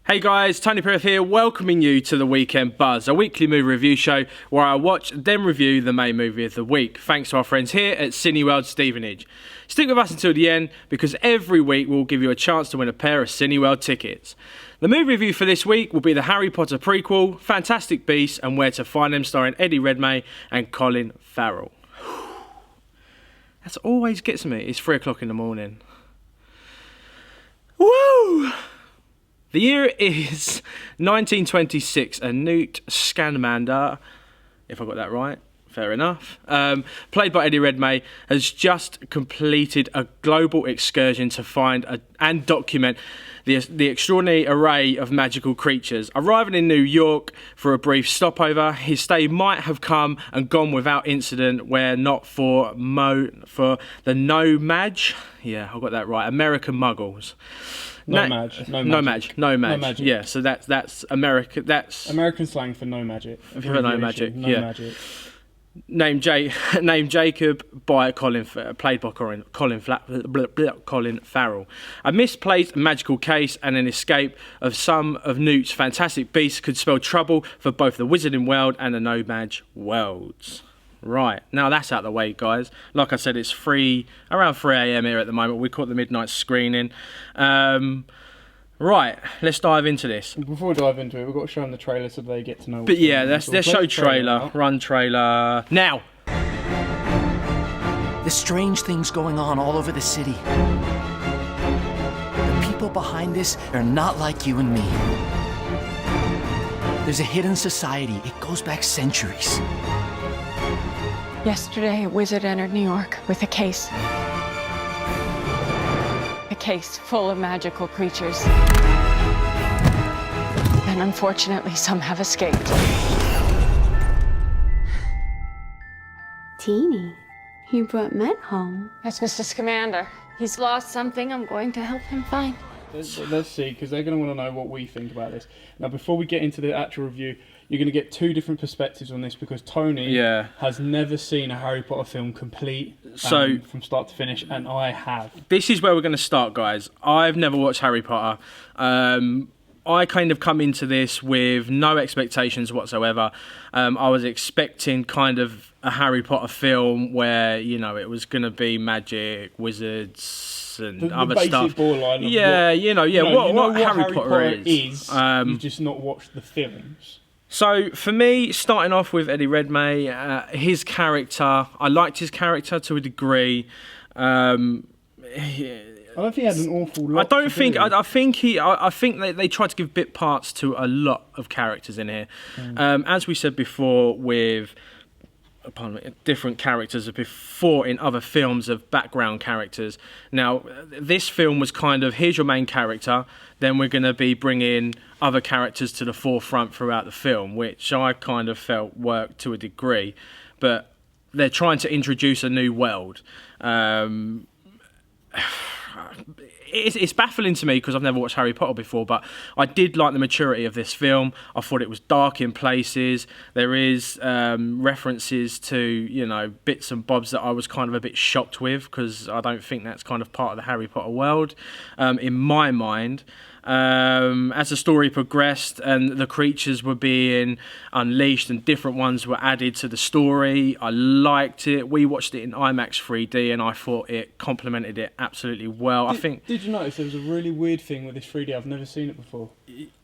Hey guys, Tony Piroth here, welcoming you to the MYM Buzz, a weekly movie review show where I watch, then review the main movie of the week, thanks to our friends here at Cineworld Stevenage. Stick with us until the end, because every week we'll give you a chance to win a pair of Cineworld tickets. The movie review for this week will be the Harry Potter prequel, Fantastic Beasts and Where to Find Them, starring Eddie Redmayne and Colin Farrell. That always gets me, it's 3 o'clock in the morning. Woo! The year is 1926, and Newt Scamander, if I got that right, fair enough, played by Eddie Redmayne, has just completed a global excursion to find and document the extraordinary array of magical creatures. Arriving in New York for a brief stopover, his stay might have come and gone without incident were not for the No-Maj, yeah, I got that right, American Muggles. No magic. Yeah, so that's America. That's American slang for no magic. No magic. No yeah. magic. Named Jacob by played by Colin Farrell. A misplaced magical case and an escape of some of Newt's fantastic beasts could spell trouble for both the Wizarding World and the No-Maj worlds. Right, now that's out of the way, guys. Like I said, it's around 3 a.m. here at the moment. We caught the midnight screening. Right, let's dive into this. Before we dive into it, we've got to show them the trailer so they get to know. But yeah, let's show trailer, run trailer now. There's strange things going on all over the city. The people behind this are not like you and me. There's a hidden society. It goes back centuries. Yesterday, a wizard entered New York with a case. A case full of magical creatures. And unfortunately, some have escaped. Teeny, you brought Matt home. That's Mr. Scamander. He's lost something I'm going to help him find. Let's see, because they're going to want to know what we think about this. Now, before we get into the actual review, you're going to get two different perspectives on this, because Tony has never seen a Harry Potter film complete from start to finish, and I have. This is where we're going to start, guys. I've never watched Harry Potter. I kind of come into this with no expectations whatsoever. I was expecting kind of a Harry Potter film where, you know, it was going to be magic, wizards, and other stuff. Borderline of what Harry Potter is. You've just not watched the films. So for me, starting off with Eddie Redmayne, his character, I liked his character to a degree. I don't think he had an awful lot. I think they tried to give bit parts to a lot of characters in here. As we said before, with different characters before in other films of background characters. Now, this film was kind of, here's your main character, then we're going to be bringing other characters to the forefront throughout the film, which I kind of felt worked to a degree. But they're trying to introduce a new world. It's baffling to me because I've never watched Harry Potter before, but I did like the maturity of this film. I thought it was dark in places. There is references to, you know, bits and bobs that I was kind of a bit shocked with, because I don't think that's kind of part of the Harry Potter world in my mind. As the story progressed and the creatures were being unleashed and different ones were added to the story, I liked it. We watched it in IMAX 3D and I thought it complemented it absolutely well. Did you notice there was a really weird thing with this 3D? I've never seen it before.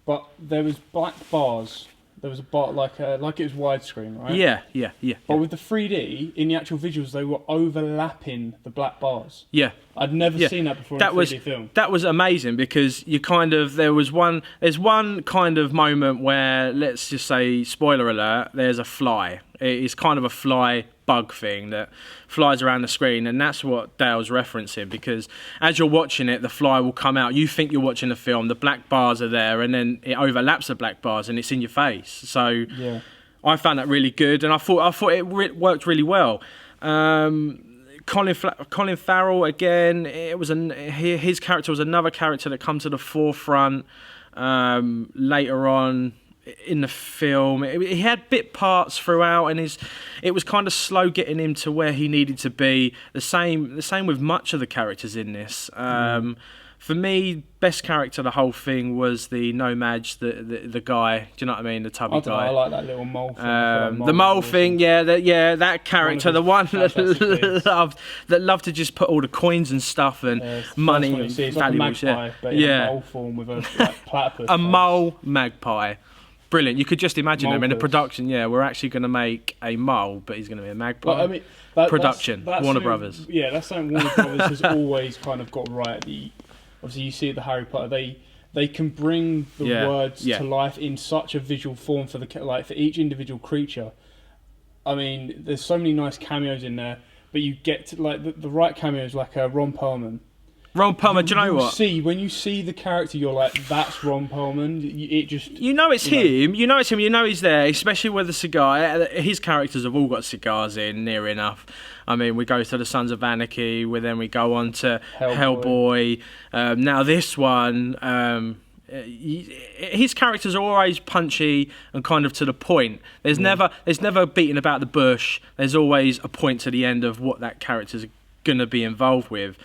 But there was black bars. There was a bar like it was widescreen, right? Yeah. But with the 3D, in the actual visuals, they were overlapping the black bars. Yeah. I'd never seen that before in a 3D film. That was amazing, because there's one kind of moment where, let's just say, spoiler alert, there's a fly. It's kind of a fly bug thing that flies around the screen, and that's what Dayle's referencing, because as you're watching it, the fly will come out. You think you're watching a film, the black bars are there, and then it overlaps the black bars and it's in your face. So I found that really good, and I thought it worked really well. Colin Farrell, again, his character was another character that comes to the forefront later on in the film. He had bit parts throughout, and it was kind of slow getting him to where he needed to be. The same with much of the characters in this. for me, best character of the whole thing was the Nomadge, the guy. Do you know what I mean? The tubby guy. I like that little mole thing. The mole thing, that character, the one that loved to just put all the coins and stuff and money and valuables. Like a magpie, but in a mole form with a platypus. A mole magpie. Brilliant. You could just imagine them in a production. Yeah, we're actually going to make a mole, but he's going to be a magpie. Well, I mean, production, that's Warner Brothers. Yeah, that's something Warner Brothers has always kind of got right. Obviously, you see at the Harry Potter, they can bring the words to life in such a visual form for for each individual creature. I mean, there's so many nice cameos in there, but you get to the right cameos, like Ron Perlman. Ron Perlman, do you know what? When you see the character, you're like, that's Ron Perlman. It just... You know it's him. You know it's him. You know he's there, especially with the cigar. His characters have all got cigars in, near enough. I mean, we go to the Sons of Anarchy, then we go on to Hellboy. Now this one... his characters are always punchy and kind of to the point. There's never beating about the bush. There's always a point to the end of what that character's going to be involved with.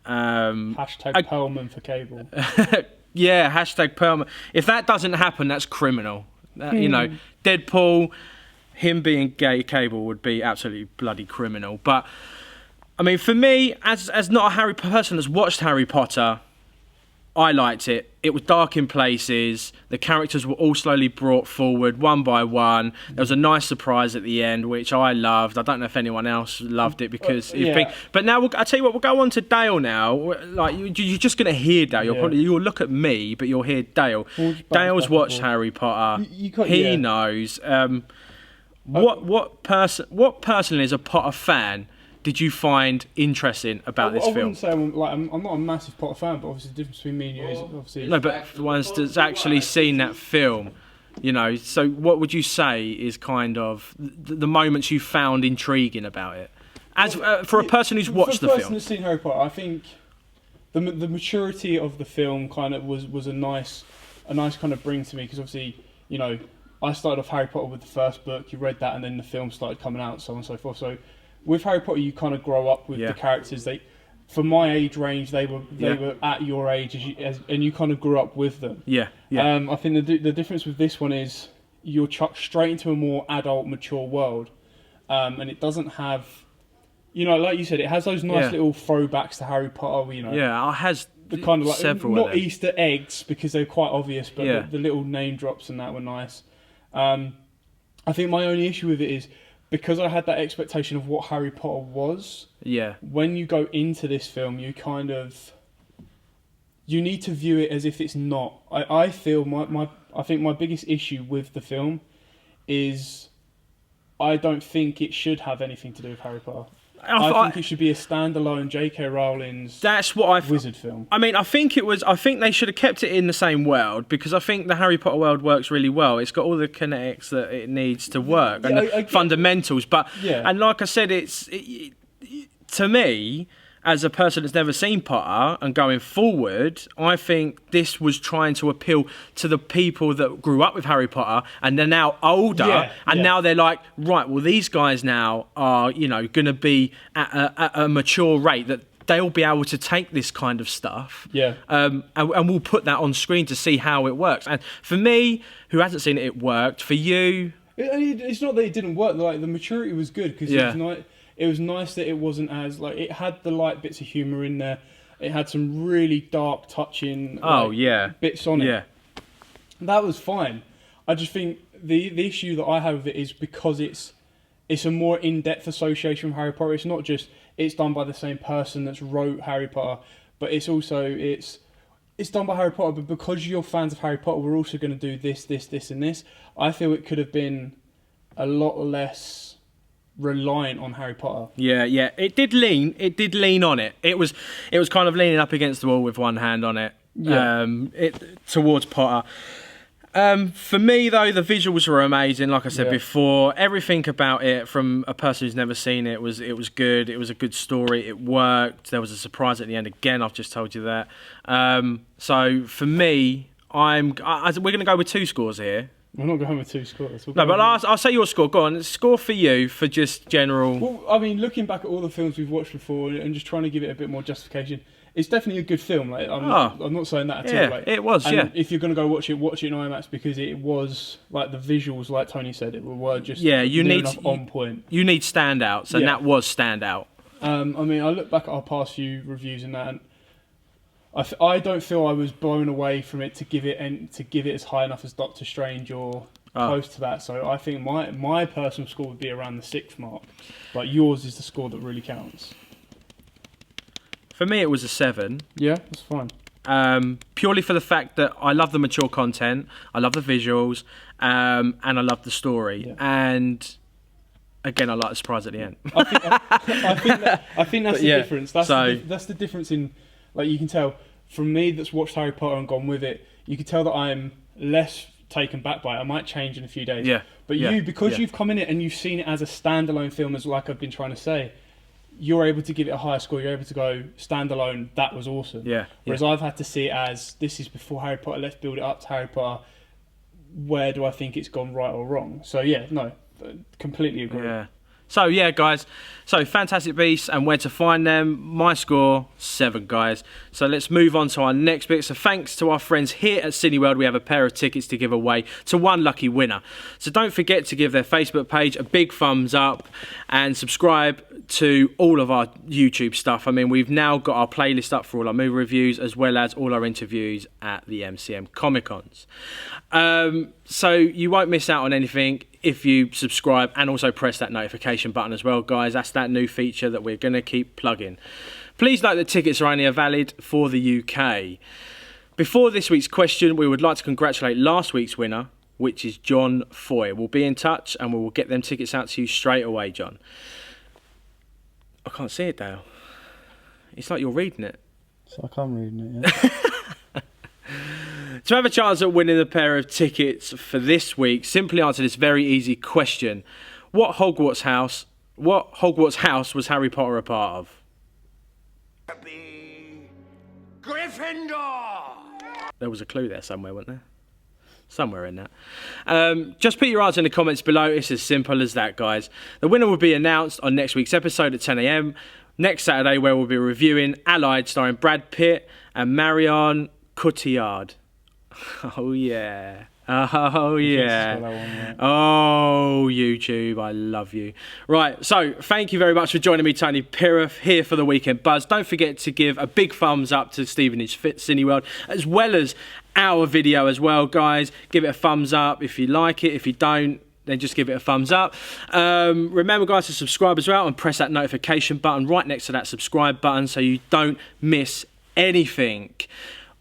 Hashtag Perlman for cable. Yeah, hashtag Perlman. If that doesn't happen, that's criminal. You know, Deadpool, him being gay cable would be absolutely bloody criminal. But I mean, for me, as not a Harry person that's watched Harry Potter, I liked it. It was dark in places. The characters were all slowly brought forward one by one. There was a nice surprise at the end, which I loved. I don't know if anyone else loved it because... But now, I'll tell you what, we'll go on to Dayle now. Like, you're just going to hear Dayle. You'll look at me, but you'll hear Dayle. Dayle's watched Harry Potter. He knows. What person is a Potter fan did you find interesting about this film? I wouldn't say I'm not a massive Potter fan, but obviously the difference between me and you is obviously... No, but the ones that's actually seen that film, you know, so what would you say is kind of the moments you found intriguing about it? For a person who's watched the film. For a person who's seen Harry Potter, I think the maturity of the film kind of was a nice kind of bring to me, because obviously, you know, I started off Harry Potter with the first book, you read that, and then the film started coming out, so on and so forth. So with Harry Potter, you kind of grow up with the characters. For my age range, they were at your age, and you kind of grew up with them. I think the difference with this one is you're chucked straight into a more adult, mature world, and it doesn't have, you know, like you said, it has those nice little throwbacks to Harry Potter. You know, it has the kind of like several not Easter eggs because they're quite obvious, but the little name drops and that were nice. I think my only issue with it is, because I had that expectation of what Harry Potter was, when you go into this film, you need to view it as if it's not. I feel I think my biggest issue with the film is I don't think it should have anything to do with Harry Potter. I think it should be a standalone J.K. Rowling's wizard film. I mean, I think they should have kept it in the same world, because I think the Harry Potter world works really well. It's got all the kinetics that it needs to work and the fundamentals. But and like I said, to me, as a person that's never seen Potter and going forward, I think this was trying to appeal to the people that grew up with Harry Potter and they're now older, now they're like, right, well, these guys now are, you know, going to be at a mature rate that they'll be able to take this kind of stuff. And we'll put that on screen to see how it works. And for me, who hasn't seen it, it worked. For you... It's not that it didn't work. Like, the maturity was good, because it was nice that it wasn't as, like, it had the light bits of humour in there. It had some really dark touching bits on it. That was fine. I just think the issue that I have with it is because it's a more in-depth association with Harry Potter. It's not just it's done by the same person that's wrote Harry Potter, but it's also it's done by Harry Potter, but because you're fans of Harry Potter, we're also going to do this, this, this, and this. I feel it could have been a lot less reliant on Harry Potter. It did lean on it. It was kind of leaning up against the wall with one hand on it. Towards Potter. For me though, the visuals were amazing. Like I said before, everything about it, from a person who's never seen it, was good. It was a good story. It worked. There was a surprise at the end. Again, I've just told you that. So for me, we're going to go with 2 scores here. We're not going with 2 scores. No, but I'll say your score. Go on. Score for you for just general... Well, I mean, looking back at all the films we've watched before and just trying to give it a bit more justification, it's definitely a good film. Like I'm not saying that at all. Like, it was. And if you're gonna go watch it in IMAX because it was like the visuals, like Tony said, it were just you need on point. You need standouts, and that was standout. I mean, I look back at our past few reviews and that, and I don't feel I was blown away from it to give it as high enough as Doctor Strange or close to that. So I think my personal score would be around the 6 mark, but yours is the score that really counts. For me, it was a 7. Yeah, that's fine. Purely for the fact that I love the mature content, I love the visuals, and I love the story. Yeah. And again, I like the surprise at the end. I think that's the difference. That's the difference in, like, you can tell from me that's watched Harry Potter and gone with it. You can tell that I'm less taken back by it. I might change in a few days. Yeah. But you've come in it and you've seen it as a standalone film, as like I've been trying to say, you're able to give it a higher score. You're able to go standalone. That was awesome. Yeah. Whereas I've had to see it as this is before Harry Potter. Let's build it up to Harry Potter. Where do I think it's gone right or wrong? So yeah, no, completely agree. Yeah. So yeah, guys. So Fantastic Beasts and where to find them. My score 7, guys. So let's move on to our next bit. So thanks to our friends here at Cineworld, we have a pair of tickets to give away to one lucky winner. So don't forget to give their Facebook page a big thumbs up and subscribe to all of our YouTube stuff. I mean, we've now got our playlist up for all our movie reviews as well as all our interviews at the MCM Comic-Cons. So you won't miss out on anything if you subscribe and also press that notification button as well, guys. That's that new feature that we're going to keep plugging. Please note that tickets are only valid for the UK. Before this week's question, we would like to congratulate last week's winner, which is John Foy. We'll be in touch and we will get them tickets out to you straight away, John. I can't see it, Dayle. It's like you're reading it. It's like I'm reading it, yeah. To have a chance at winning a pair of tickets for this week, simply answer this very easy question. What Hogwarts house was Harry Potter a part of? Gryffindor! There was a clue there somewhere, wasn't there? Somewhere in that. Just put your answer in the comments below. It's as simple as that, guys. The winner will be announced on next week's episode at 10 AM. Next Saturday, where we'll be reviewing Allied, starring Brad Pitt and Marion Cotillard. Oh, yeah. Oh, yeah. Oh, YouTube, I love you. Right, so thank you very much for joining me, Tony Piroth, here for the Weekend Buzz. Don't forget to give a big thumbs up to Stevenage Cineworld, as well as our video as well, guys. Give it a thumbs up if you like it. If you don't, then just give it a thumbs up. Remember, guys, to subscribe as well and press that notification button right next to that subscribe button so you don't miss anything.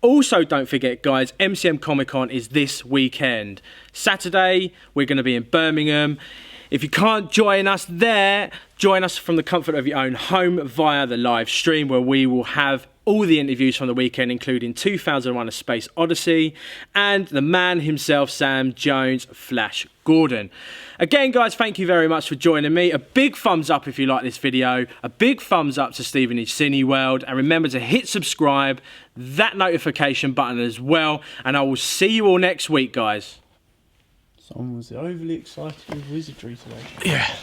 Also, don't forget, guys, MCM Comic-Con is this weekend. Saturday, we're going to be in Birmingham. If you can't join us there, join us from the comfort of your own home via the live stream, where we will have all the interviews from the weekend, including 2001: A Space Odyssey and the man himself, Sam Jones, Flash Gordon. Again, guys, thank you very much for joining me. A big thumbs up if you like this video. A big thumbs up to Stevenage Cineworld. And remember to hit subscribe, that notification button as well. And I will see you all next week, guys. Someone was overly excited with wizardry today. Yeah.